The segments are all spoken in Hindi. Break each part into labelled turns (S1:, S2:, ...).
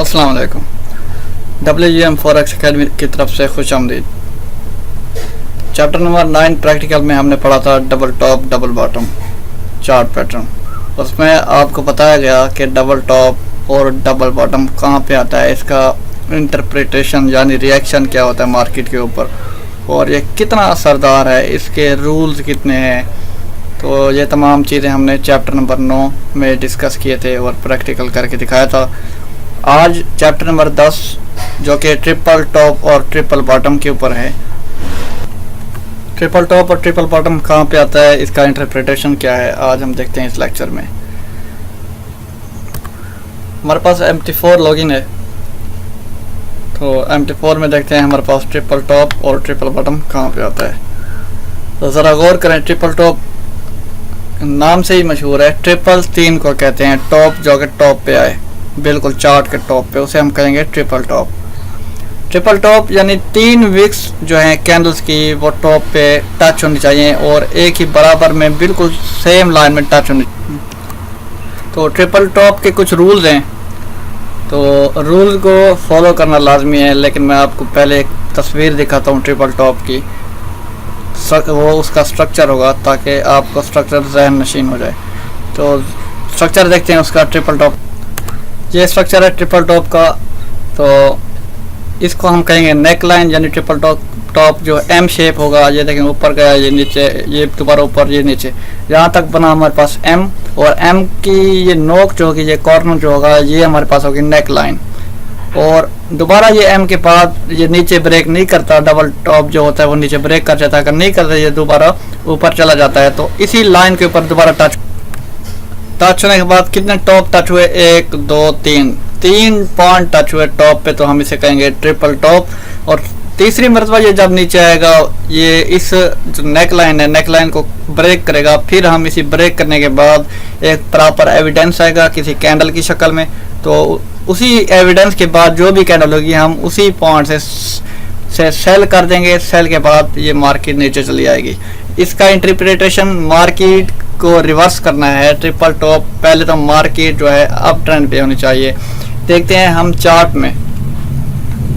S1: अस्सलाम वालेकुम। WGM फॉरेक्स अकेडमी की तरफ से खुश आमदीद। चैप्टर नंबर 9 प्रैक्टिकल में हमने पढ़ा था double top double bottom chart pattern. उसमें आपको बताया गया कि डबल टॉप और डबल बॉटम कहाँ पे आता है, इसका इंटरप्रिटेशन यानी रिएक्शन क्या होता है मार्केट के ऊपर, और ये कितना असरदार है, इसके रूल्स कितने हैं। तो ये तमाम चीज़ें हमने चैप्टर नंबर 9 में डिस्कस किए थे और प्रैक्टिकल करके दिखाया था। आज चैप्टर नंबर 10 जो कि ट्रिपल टॉप और ट्रिपल बॉटम के ऊपर है। ट्रिपल टॉप और ट्रिपल बॉटम कहाँ पे आता है, इसका इंटरप्रिटेशन क्या है, आज हम देखते हैं इस लेक्चर में। हमारे पास MT4 लॉगिन है, तो MT4 में देखते हैं हमारे पास ट्रिपल टॉप और ट्रिपल बॉटम कहाँ पे आता है। तो ज़रा गौर करें, ट्रिपल टॉप नाम से ही मशहूर है। ट्रिपल 3 को कहते हैं, टॉप जो कि टॉप पे आए, बिल्कुल चार्ट के टॉप पे, उसे हम कहेंगे ट्रिपल टॉप। ट्रिपल टॉप यानी 3 विक्स जो हैं कैंडल्स की वो टॉप पे टच होनी चाहिए और एक ही बराबर में बिल्कुल सेम लाइन में टच होनी। तो ट्रिपल टॉप के कुछ रूल्स हैं, तो रूल को फॉलो करना लाजमी है। लेकिन मैं आपको पहले एक तस्वीर दिखाता हूँ ट्रिपल टॉप की, वो उसका स्ट्रक्चर होगा ताकि आपको स्ट्रक्चर जहन नशीन हो जाए। तो स्ट्रक्चर देखते हैं उसका ट्रिपल टॉप। ये स्ट्रक्चर है ट्रिपल टॉप का, तो इसको हम कहेंगे नेक लाइन यानी ट्रिपल टॉप जो एम शेप होगा। ये देखें ऊपर गया, ये नीचे, ये दोबारा ऊपर, ये नीचे, यहाँ तक बना हमारे पास एम, और एम की ये नोक जो होगी, ये कॉर्नर जो होगा, ये हमारे पास होगी नेक लाइन। और दोबारा ये एम के बाद ये नीचे ब्रेक नहीं करता, डबल टॉप जो होता है वो नीचे ब्रेक कर जाता है, अगर नहीं करता ये दोबारा ऊपर चला जाता है। तो इसी लाइन के ऊपर दोबारा टच होने के बाद कितने टॉप टच हुए, 1 2 3 पॉइंट टच हुए टॉप पे, तो हम इसे कहेंगे ट्रिपल टॉप। और तीसरी मरतबा ये जब नीचे आएगा, ये इस जो नेक लाइन है, नेक लाइन को ब्रेक करेगा, फिर हम इसी ब्रेक करने के बाद एक प्रॉपर एविडेंस आएगा किसी कैंडल की शक्ल में। तो उसी एविडेंस के बाद जो भी कैंडल होगी हम उसी पॉइंट से सेल कर देंगे। सेल के बाद ये मार्केट नीचे चली आएगी। इसका इंटरप्रिटेशन मार्केट को रिवर्स करना है। ट्रिपल टॉप पहले तो मार्केट जो है अप ट्रेंड पे होनी चाहिए। देखते हैं हम चार्ट में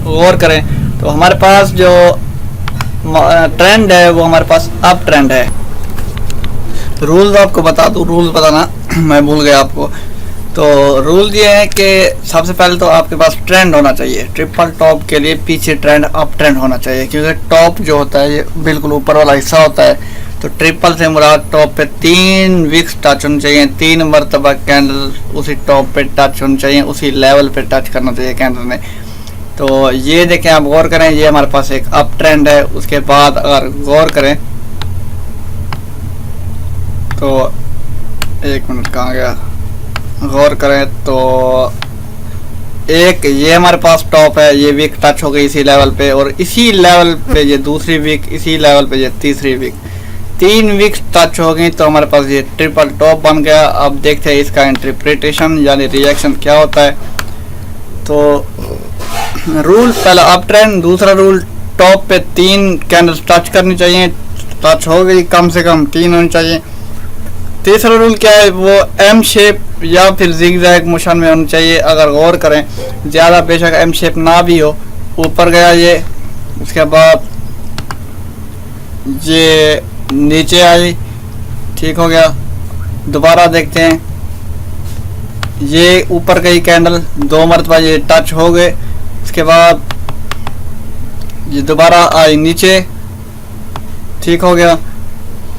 S1: गौर करें तो हमारे पास जो ट्रेंड है वो हमारे पास अप ट्रेंड है। रूल्स आपको बता दूं, रूल्स बताना मैं भूल गया आपको। तो रूल ये है कि सबसे पहले तो आपके पास ट्रेंड होना चाहिए। ट्रिपल टॉप के लिए पीछे ट्रेंड अप ट्रेंड होना चाहिए, क्योंकि टॉप जो होता है ये बिल्कुल ऊपर वाला हिस्सा होता है। तो ट्रिपल से मुराद टॉप पे 3 विक्स टच होनी चाहिए, 3 मरतबा कैंडल उसी टॉप पे टच होनी चाहिए, उसी लेवल पे टच करना चाहिए कैंडल ने। तो ये देखें, आप गौर करें, ये हमारे पास एक अप ट्रेंड है। उसके बाद अगर गौर करें तो 1 मिनट कहाँ गया, गौर करें तो एक ये हमारे पास टॉप है, ये वीक टच हो गई इसी लेवल पे, और इसी लेवल पे ये दूसरी वीक, इसी लेवल पे ये तीसरी वीक, 3 वीक्स टच हो गई। तो हमारे पास ये ट्रिपल टॉप बन गया। अब देखते हैं इसका इंटरप्रिटेशन यानी रिएक्शन क्या होता है। तो रूल पहला अप ट्रेंड, दूसरा रूल टॉप पे 3 कैंडल्स टच करनी चाहिए, टच हो गई कम से कम 3 होनी चाहिए। तीसरा रूल क्या है, वो एम शेप या फिर जिगजैग मोशन में होनी चाहिए। अगर गौर करें, ज़्यादा बेशक एम शेप ना भी हो, ऊपर गया ये, उसके बाद ये नीचे आई, ठीक हो गया। दोबारा देखते हैं, ये ऊपर गई कैंडल, 2 मरतबा ये टच हो गए, उसके बाद ये दोबारा आई नीचे, ठीक हो गया।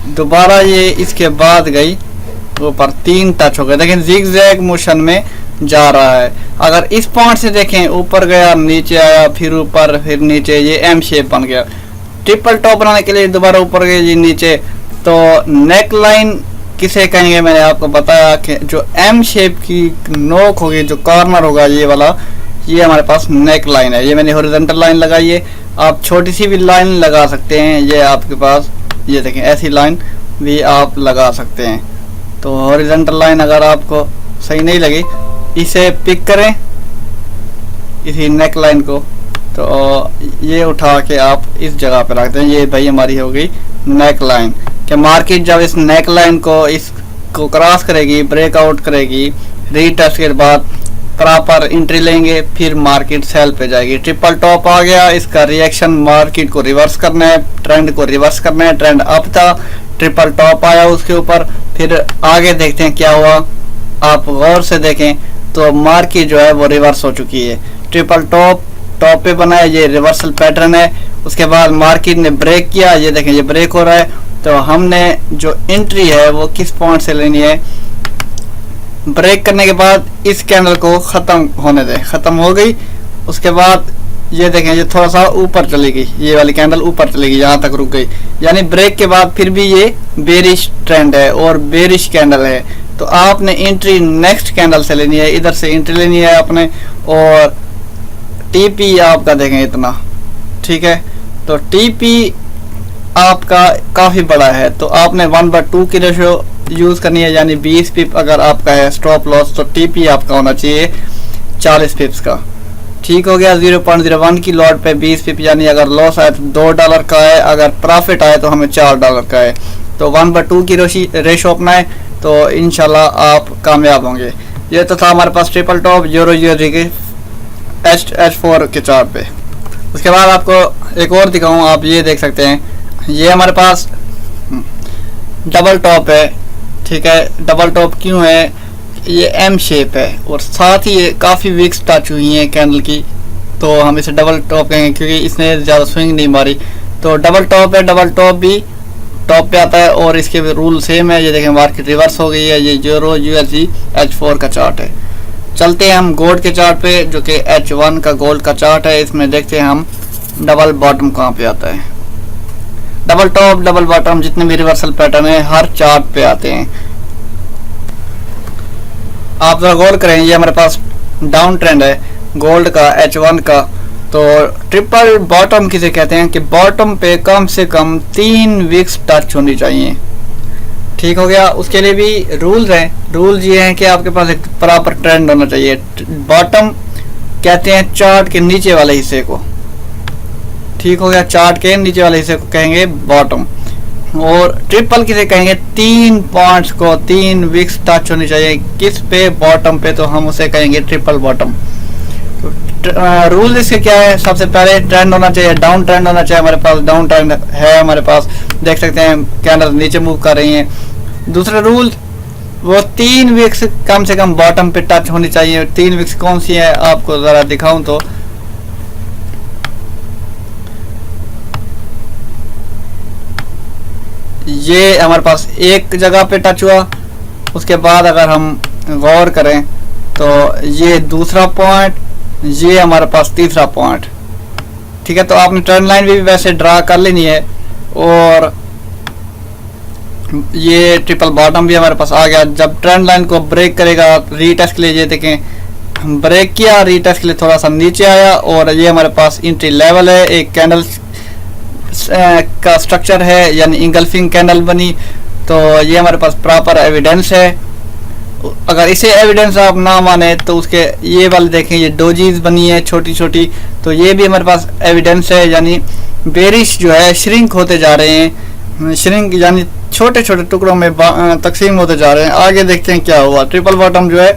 S1: दोबारा ये इसके बाद गई ऊपर, 3 टच हो गए, लेकिन जिगजैग मोशन में जा रहा है। अगर इस पॉइंट से देखें, ऊपर गया, नीचे आया, फिर ऊपर, फिर नीचे, ये एम शेप बन गया। ट्रिपल टॉप बनाने के लिए दोबारा ऊपर गए, ये नीचे। तो नेक लाइन किसे कहेंगे, मैंने आपको बताया कि जो एम शेप की नोक होगी, जो कॉर्नर होगा ये वाला, ये हमारे पास नेक लाइन है। ये मैंने हॉरिजॉन्टल लाइन लगाई है, आप छोटी सी भी लाइन लगा सकते हैं। ये आपके पास, ये देखें, ऐसी लाइन भी आप लगा सकते हैं। तो हॉरिजॉन्टल लाइन अगर आपको सही नहीं लगी, इसे पिक करें, इसी नेक लाइन को, तो ये उठा के आप इस जगह पे रख दें। ये भाई हमारी हो गई नेक लाइन। कि मार्केट जब इस नेक लाइन को इसको क्रॉस करेगी, ब्रेकआउट करेगी, रीटेस्ट के बाद प्रॉपर एंट्री लेंगे, फिर मार्केट सेल पे जाएगी। ट्रिपल टॉप आ गया, इसका रिएक्शन मार्केट को रिवर्स करना है, ट्रेंड को रिवर्स करना है। ट्रेंड अप था, ट्रिपल टॉप आया उसके ऊपर, फिर आगे देखते हैं क्या हुआ। आप गौर से देखें तो मार्केट जो है वो रिवर्स हो चुकी है। ट्रिपल टॉप टॉप पे बना है, ये रिवर्सल पैटर्न है। उसके बाद मार्केट ने ब्रेक किया, ये देखें ये ब्रेक हो रहा है। तो हमने जो एंट्री है वो किस पॉइंट से लेनी है, ब्रेक करने के बाद इस कैंडल को खत्म होने दें, खत्म हो गई। उसके बाद ये देखें ये थोड़ा सा ऊपर चली गई, ये वाली कैंडल ऊपर चली गई, यहाँ तक रुक गई, यानी ब्रेक के बाद फिर भी ये बेरिश ट्रेंड है और बेरिश कैंडल है। तो आपने एंट्री नेक्स्ट कैंडल से लेनी है, इधर से एंट्री लेनी है आपने। और टीपी आपका देखें इतना, ठीक है। तो टीपी आपका काफी बड़ा है, तो आपने 1/2 की रेशो यूज करनी है, यानी 20 पिप अगर आपका है स्टॉप लॉस, तो टीपी आपका होना चाहिए 40 पिप्स का। ठीक हो गया। 0.01 की लॉट पे 20 पिप, यानी अगर लॉस आए तो $2 का है, अगर प्रॉफिट आए तो हमें $4 का है। तो 1/2 की रेशो अपनाए तो इंशाल्लाह आप कामयाब होंगे। ये तो था हमारे पास ट्रिपल टॉप यूरो USD के H4 के चार्ट पे। उसके बाद आपको एक और दिखाऊं, आप ये देख सकते हैं, ये हमारे पास डबल टॉप है, ठीक है। डबल टॉप क्यों है, ये एम शेप है और साथ ही ये काफ़ी वीक्स टच हुई हैं कैंडल की, तो हम इसे डबल टॉप कहेंगे क्योंकि इसने ज़्यादा स्विंग नहीं मारी। तो डबल टॉप है, डबल टॉप भी टॉप पे आता है और इसके भी रूल सेम है। ये देखें मार्केट रिवर्स हो गई है, ये यूरो USD H4 का चार्ट है। चलते हैं हम गोल्ड के चार्ट पे, जो कि H1 का गोल्ड का चार्ट है। इसमें देखते हैं हम डबल बॉटम कहाँ पे आता है। डबल टॉप डबल बॉटम जितने भी रिवर्सल पैटर्न है हर चार्ट पे आते हैं। आप जरा गौर करें, ये हमारे पास डाउन ट्रेंड है गोल्ड का H1 का। तो ट्रिपल बॉटम किसे कहते हैं कि बॉटम पे कम से कम 3 वीक्स टच होनी चाहिए, ठीक हो गया। उसके लिए भी रूल्स हैं। रूल्स ये हैं कि आपके पास एक प्रॉपर ट्रेंड होना चाहिए। बॉटम कहते हैं चार्ट के नीचे वाले हिस्से को, ठीक हो गया। चार्ट के नीचे वाले हिस्से को कहेंगे बॉटम। और ट्रिपल किसे कहेंगे, 3 पॉइंट्स को 3 वीक्स टच होनी चाहिए। किस पे, बॉटम पे, तो हम उसे कहेंगे ट्रिपल बॉटम। रूल इसके क्या है, सबसे पहले ट्रेंड होना चाहिए, डाउन ट्रेंड होना चाहिए। हमारे पास डाउन ट्रेंड है, हमारे पास देख सकते हैं कैंडल नीचे मूव कर रही हैं। दूसरा रूल, वो 3 वीक्स कम से कम बॉटम पे टच होनी चाहिए। 3 वीक्स कौन सी है आपको जरा दिखाऊं तो ये हमारे पास एक जगह पे टच हुआ। उसके बाद अगर हम गौर करें तो ये दूसरा पॉइंट, ये हमारे पास तीसरा पॉइंट, ठीक है। तो आपने ट्रेंड लाइन भी वैसे ड्रा कर लेनी है। और ये ट्रिपल बॉटम भी हमारे पास आ गया। जब ट्रेंड लाइन को ब्रेक करेगा रीटेस्ट के लिए, ये देखें ब्रेक किया, रीटेस्ट के लिए थोड़ा सा नीचे आया और ये हमारे पास एंट्री लेवल है। एक कैंडल का स्ट्रक्चर है, यानी इंगल्फिंग कैंडल बनी। तो ये हमारे पास प्रॉपर एविडेंस है। अगर इसे एविडेंस आप ना माने तो उसके ये वाले देखें, ये डोजीज बनी है छोटी छोटी, तो ये भी हमारे पास एविडेंस है। यानी बेरिश जो है श्रिंक होते जा रहे हैं, श्रिंक यानी छोटे छोटे टुकड़ों में तकसीम होते जा रहे हैं। आगे देखते हैं क्या हुआ। ट्रिपल बॉटम जो है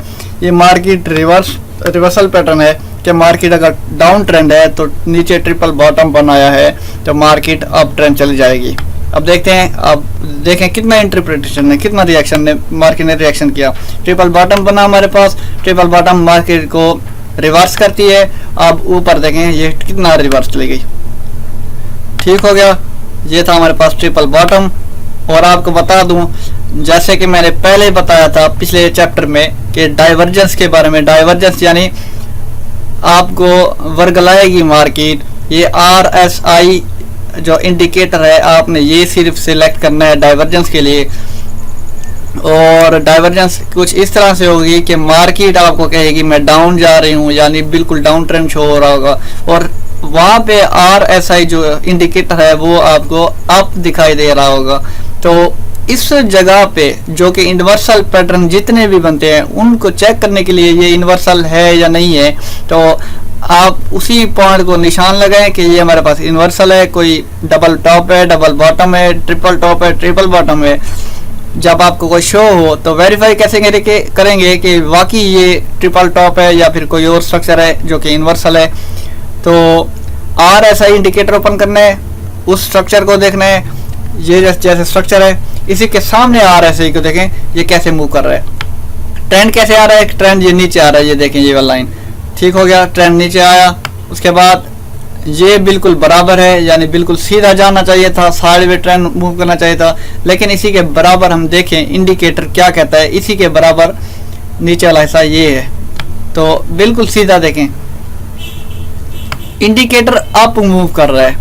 S1: ये मार्केट रिवर्सल पैटर्न है कि मार्केट अगर डाउन ट्रेंड है तो नीचे ट्रिपल बॉटम बनाया है तो मार्केट अप ट्रेंड चली जाएगी। अब देखते हैं, अब देखें कितना इंटरप्रिटेशन है, कितना रिएक्शन ने मार्केट ने रिएक्शन किया। ट्रिपल बॉटम बना हमारे पास, ट्रिपल बॉटम मार्केट को रिवर्स करती है। अब ऊपर देखें ये कितना रिवर्स चली गई, ठीक हो गया। ये था हमारे पास ट्रिपल बॉटम। और आपको बता दूं, जैसे कि मैंने पहले बताया था पिछले चैप्टर में कि डाइवर्जेंस के बारे में, डाइवर्जेंस यानी आपको वर्गलाएगी मार्केट। ये RSI जो इंडिकेटर है, आपने ये सिर्फ सिलेक्ट करना है डाइवर्जेंस के लिए। और डाइवर्जेंस कुछ इस तरह से होगी कि मार्केट आपको कहेगी मैं डाउन जा रही हूँ, यानी बिल्कुल डाउन ट्रेंड शो हो रहा होगा, और वहाँ पे RSI जो इंडिकेटर है वो आपको अप दिखाई दे रहा होगा। तो इस जगह पे जो कि इन्वर्सल पैटर्न जितने भी बनते हैं उनको चेक करने के लिए ये इन्वर्सल है या नहीं है, तो आप उसी पॉइंट को निशान लगाएं कि ये हमारे पास इन्वर्सल है। कोई डबल टॉप है, डबल बॉटम है, ट्रिपल टॉप है, ट्रिपल बॉटम है। जब आपको कोई शो हो तो वेरीफाई कैसे करेंगे कि वाकई ये ट्रिपल टॉप है या फिर कोई और स्ट्रक्चर है जो कि यूनिवर्सल है। तो RSI इंडिकेटर ओपन करना है, उस स्ट्रक्चर को देखना है। ये जैसे स्ट्रक्चर है इसी के सामने RSI को देखें ये कैसे मूव कर रहा है, ट्रेंड कैसे आ रहा है। ट्रेंड ये नीचे आ रहा है, ये देखें ये वाला लाइन ठीक हो गया, ट्रेंड नीचे आया। उसके बाद ये बिल्कुल बराबर है, यानी बिल्कुल सीधा जाना चाहिए था, साइडवे ट्रेंड मूव करना चाहिए था, लेकिन इसी के बराबर हम देखें इंडिकेटर क्या कहता है, इसी के बराबर नीचे वाला हिस्सा ये है। तो बिल्कुल सीधा देखें, इंडिकेटर अप मूव कर रहा है,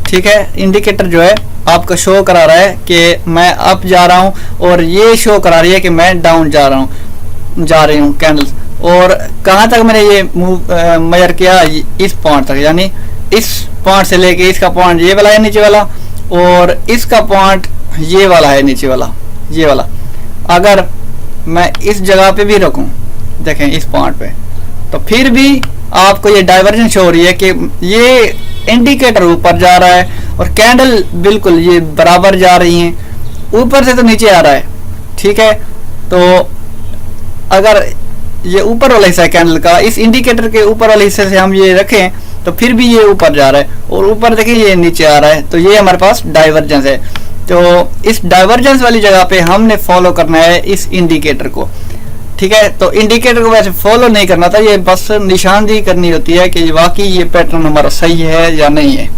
S1: ठीक है। इंडिकेटर जो है आपको शो करा रहा है कि मैं अप जा रहा हूँ, और ये शो करा रही है कि मैं डाउन जा रही हूँ कैंडल्स। और कहाँ तक मैंने ये मूव मेजर किया, इस पॉइंट तक, यानी इस पॉइंट से लेके इसका पॉइंट ये वाला है नीचे वाला, और इसका पॉइंट ये वाला है नीचे वाला, ये वाला। अगर मैं इस जगह पे भी रखूं, देखें इस पॉइंट पे, तो फिर भी आपको ये डाइवर्जेंस हो रही है कि ये इंडिकेटर ऊपर जा रहा है और कैंडल बिल्कुल ये बराबर जा रही हैं, ऊपर से तो नीचे आ रहा है, ठीक है। तो अगर ये ऊपर वाला हिस्सा है कैंडल का, इस इंडिकेटर के ऊपर वाले हिस्से से हम ये रखें तो फिर भी ये ऊपर जा रहा है, और ऊपर देखें ये नीचे आ रहा है, तो ये हमारे पास डाइवर्जेंस है। तो इस डाइवर्जेंस वाली जगह पे हमने फॉलो करना है इस इंडिकेटर को, ठीक है। तो इंडिकेटर को वैसे फॉलो नहीं करना था, ये बस निशानदेही करनी होती है कि वाकई ये पैटर्न हमारा सही है या नहीं है।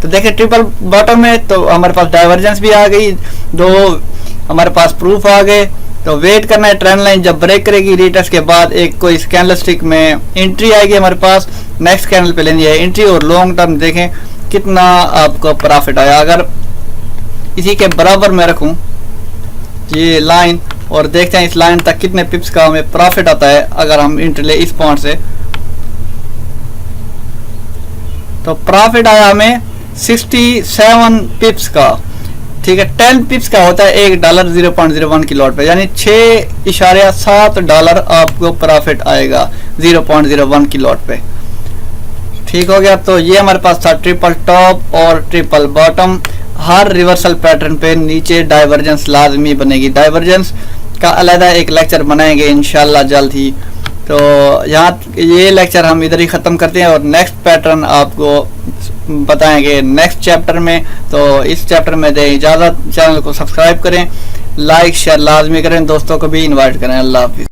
S1: तो देखें ट्रिपल बॉटम में तो हमारे पास डाइवर्जेंस भी आ गई, दो हमारे पास प्रूफ आ गए। तो वेट करना है, ट्रेंड लाइन जब ब्रेक करेगी रीटेस्ट के बाद एक कोई कैंडल स्टिक में एंट्री आएगी हमारे पास, नेक्स्ट कैंडल पे लेनी है एंट्री, और लॉन्ग टर्म देखें कितना आपको प्रॉफिट आया। अगर इसी के बराबर में रखूं ये लाइन और देखते हैं इस लाइन तक कितने पिप्स का हमें प्रॉफिट आता है अगर हम एंट्री ले इस पॉइंट से, तो प्रॉफिट आया हमें 67 पिप्स का, ठीक है। 10 पिप्स का होता है $1 0.01 की लॉट पे, यानी $6.7 आपको प्रॉफिट आएगा 0.01 की लॉट पे, ठीक हो गया। तो ये हमारे पास था ट्रिपल टॉप और ट्रिपल बॉटम। हर रिवर्सल पैटर्न पे नीचे डाइवर्जेंस लाजमी बनेगी, डाइवर्जेंस का अलग एक लेक्चर बनाएंगे इंशाल्लाह जल्द ही। तो यहाँ ये लेक्चर हम इधर ही ख़त्म करते हैं और नेक्स्ट पैटर्न आपको बताएंगे नेक्स्ट चैप्टर में। तो इस चैप्टर में दें इजाज़त, चैनल को सब्सक्राइब करें, लाइक शेयर लाजमी करें, दोस्तों को भी इनवाइट करें। अल्लाह हाफिज़।